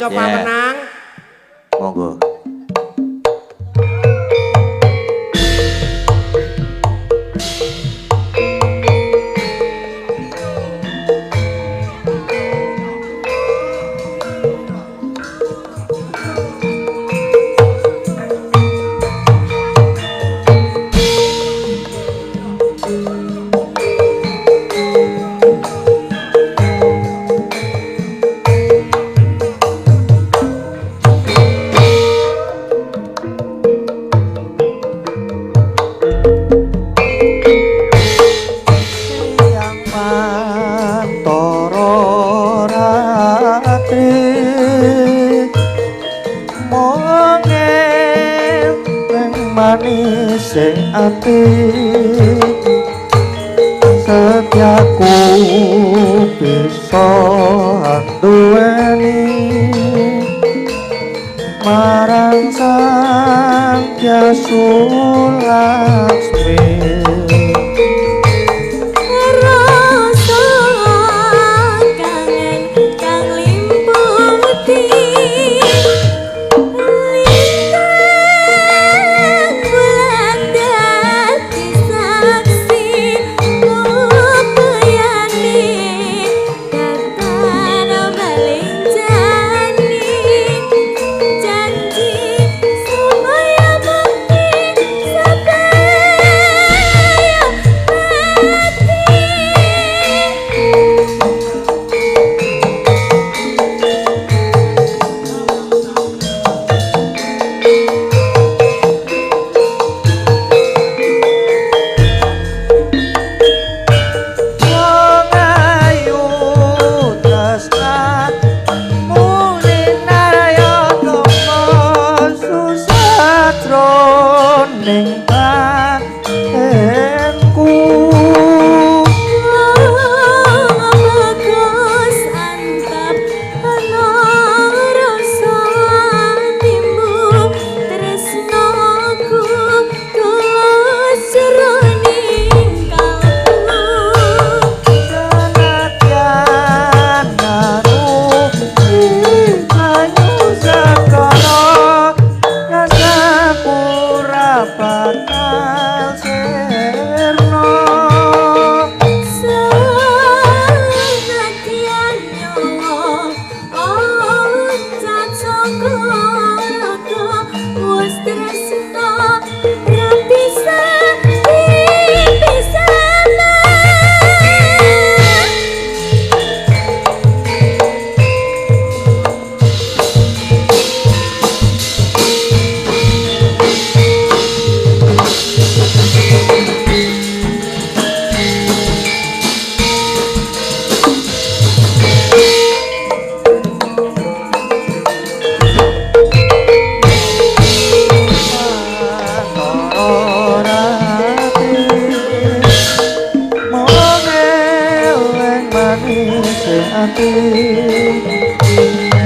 coba menang. Monggo. Sing ati setiaku bisa duweni marang sang Hyang Laksmi.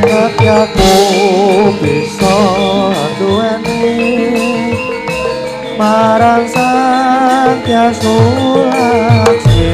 Tapi aku bisa duweni marang sang Hyang Laksmi.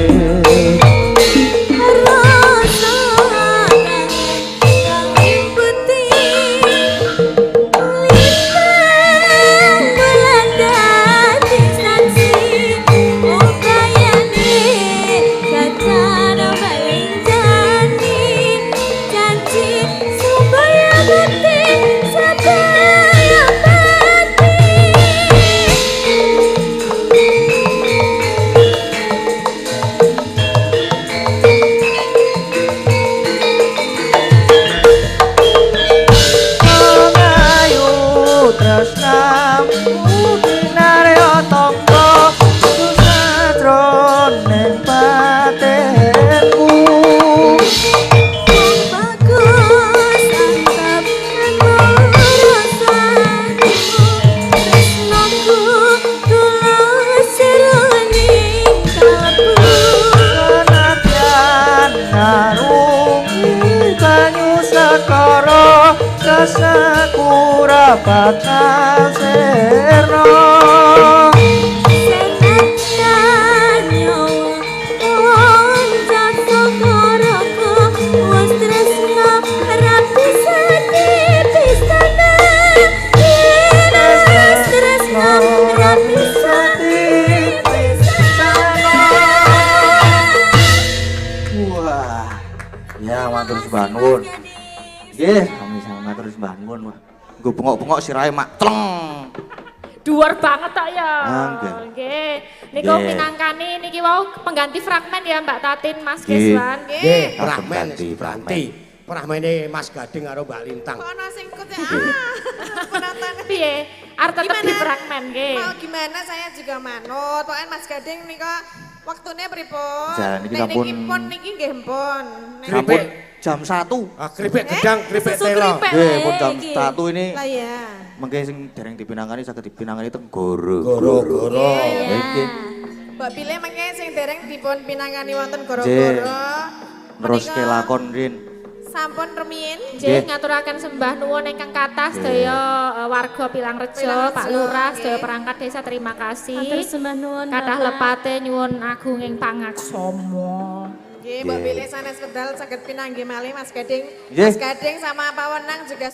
Rasaku bakal serno senatnya nyawa oncat sokoroku was tresno rapi sedih Nggo bengok-bengok sirahe mak tleng. Dhuwur banget tak ya. Nggih. Nggih. Niku Nggih. minangkani niki wau pengganti fragmen ya Mbak Tatin Mas Nggih. Keswan. Nggih, Fragmen, Prahmen ganti, ganti. Prahmene Mas Gading karo Mbak Lintang. Kok ana sing ikut ya? Penonton. Piye? Arep tetep di Gimana? fragmen nggih. Mau gimana saya juga manut. Pokoknya Mas Gading nika waktune pripun? Jan, niki Nek sampun- niki pun niki nggih pun. Nek- Sampun jam 1. Ah, keripik gedang, keripik Susu telo. keripik. Nggih, pun jam iki. 1 ini. Lah ya. Mengke sing dereng dipinangani saged dipinangani teng goro. Goro-goro. Iya. Nggih. Mbak pilih mengke sing dereng dipun pinangani wonten Nggih. goro-goro. Terus Menika kelakon rin. Sampun rumiyin. Nggih Nggih. ngaturaken sembah nuwun ingkang kathah sedaya warga Pilangrejo, Pilangrejo, Pak Lurah, nggih. sedaya perangkat desa terima kasih. Matur sembah nuwun. Kathah Bapak. lepate nyuwun agunging pangaksama. Nggih, Mbak Nggih. pilih sanes wedal saged pinanggih malih Mas Gading. Nggih. Mas Gading sama Pak Wenang juga